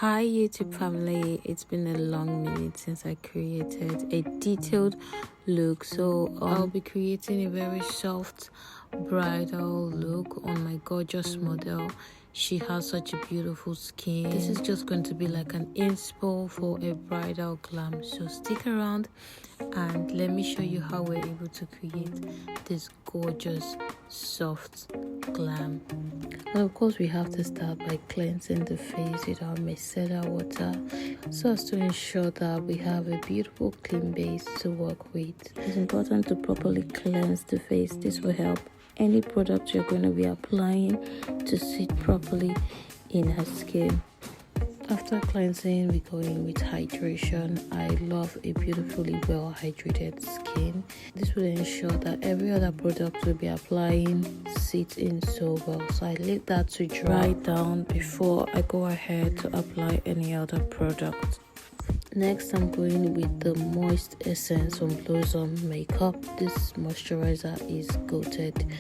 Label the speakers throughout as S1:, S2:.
S1: Hi YouTube family, it's been a long minute since I created a detailed look, so I'll be creating a very soft bridal look on my gorgeous model. She has such a beautiful skin. This is just going to be like an inspo for a bridal glam, so stick around and let me show you how we're able to create this gorgeous soft glam. And of course, we have to start by cleansing the face with our micellar water so as to ensure that we have a beautiful clean base to work with. It's important to properly cleanse the face. This will help any product you're going to be applying to sit properly in her skin. After cleansing, we go in with hydration. I love a beautifully well hydrated skin. This will ensure that every other product we'll be applying sits in so well. So I leave that to dry down before I go ahead to apply any other product. Next, I'm going with the Moist Essence from Blossom Makeup. This moisturizer is goated.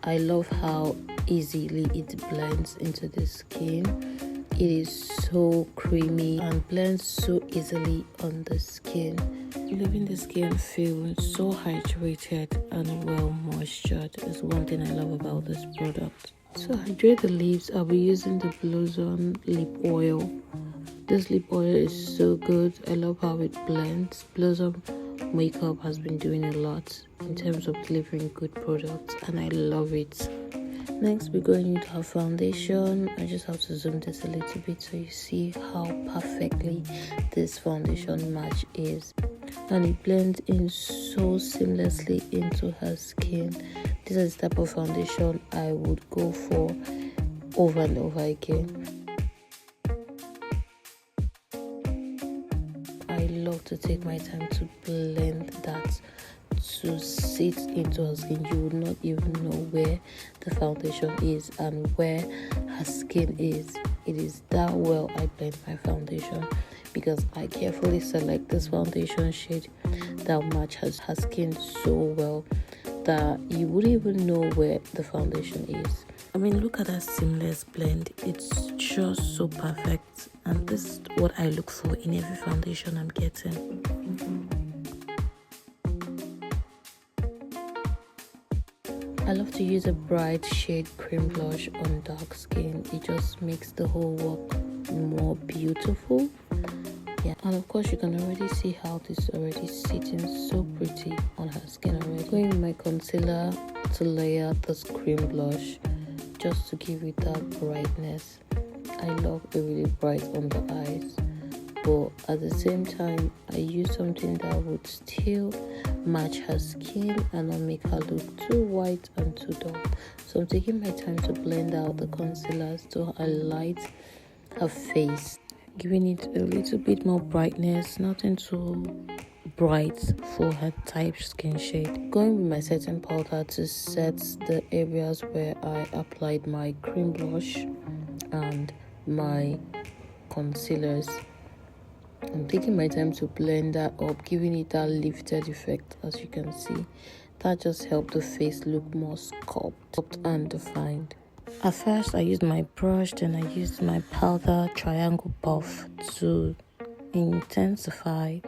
S1: I love how easily it blends into the skin. It is so creamy and blends so easily on the skin, leaving the skin feeling so hydrated and well moistured. Is one thing I love about this product. To hydrate the lips, I'll be using the Blossom lip oil. This lip oil is so good. I love how it blends. Blossom Makeup has been doing a lot in terms of delivering good products, and I love it. Next, we're going into our foundation. I just have to zoom this a little bit so you see how perfectly this foundation match is, and it blends in so seamlessly into her skin. This is the type of foundation I would go for over and over again. I love to take my time to blend that to sit into her skin. You would not even know where the foundation is and where her skin is. It is that well I blend my foundation because I carefully select this foundation shade that matches her skin so well that you wouldn't even know where the foundation is. I mean, look at that seamless blend. It's just so perfect, and this is what I look for in every foundation I'm getting. I love to use a bright shade cream blush on dark skin. It just makes the whole look more beautiful. Yeah, and of course you can already see how this is already sitting so pretty on her skin already. Going with my concealer to layer this cream blush just to give it that brightness. I love a really bright on the eyes, but at the same time I use something that would still match her skin and not make her look too white and too dark. So I'm taking my time to blend out the concealers to highlight her face, giving it a little bit more brightness, nothing too bright for her type skin shade. Going with my setting powder to set the areas where I applied my cream blush and my concealers. I'm taking my time to blend that up, giving it that lifted effect. As you can see, that just helped the face look more sculpted and defined. At first I used my brush, then I used my powder triangle puff to intensify.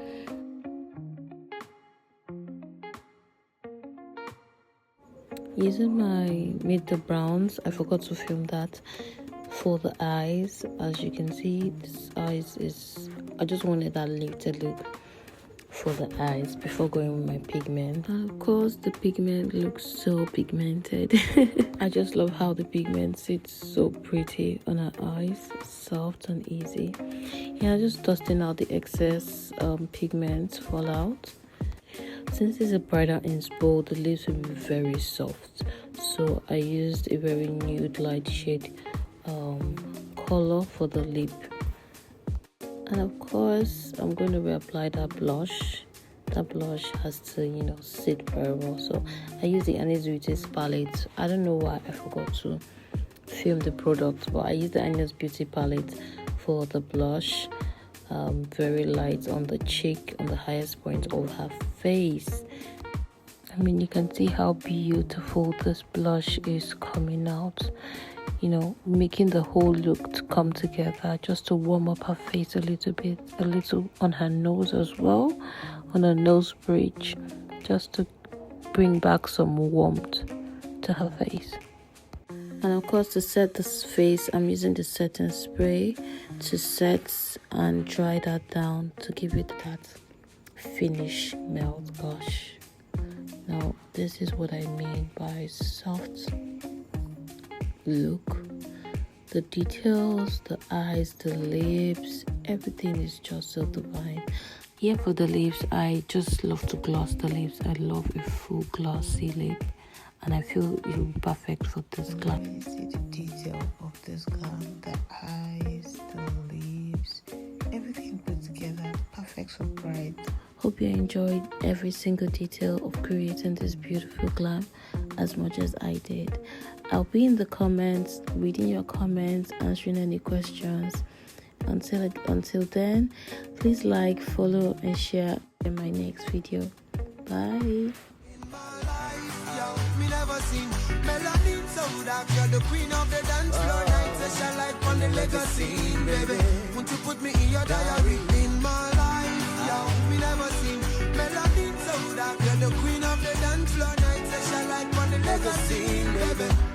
S1: Using my Meet the Browns, I forgot to film that for the eyes. As you can see, this eyes is, I just wanted that lifted look for the eyes before going with my pigment. And of course the pigment looks so pigmented. I just love how the pigment sits so pretty on her eyes, soft and easy. Yeah, just dusting out the excess pigment fallout. Since it's a bridal inspo, the lips will be very soft, so I used a very nude light shade color for the lip. And of course I'm going to reapply that blush. That blush has to sit very well, so I use the Annie's Beauty's palette. I don't know why I forgot to film the product, but I used the Annie's Beauty palette for the blush. Very light on the cheek, on the highest point of her face. I mean, you can see how beautiful this blush is coming out, you know, making the whole look to come together, just to warm up her face a little bit, a little on her nose as well, on her nose bridge, just to bring back some warmth to her face. And of course, to set this face, I'm using the setting spray to set and dry that down to give it that finish melt blush. Now, this is what I mean by soft look. The details, the eyes, the lips, everything is just so divine. Here for the lips, I just love to gloss the lips. I love a full glossy lip, and I feel it will be perfect for this glam. You see the detail of this glam, the eyes, the lips, everything put together, perfect for bride. Hope you enjoyed every single detail of creating this beautiful glam as much as I did. I'll be in the comments, reading your comments, answering any questions. Until then, please like, follow, and share in my next video. Bye. You're the queen of the dance floor, night session like on the legacy, baby. Won't you put me in your diary? In my life, yo, me never seen melody so dark. You're the queen of the dance floor, night session like on the legacy, baby.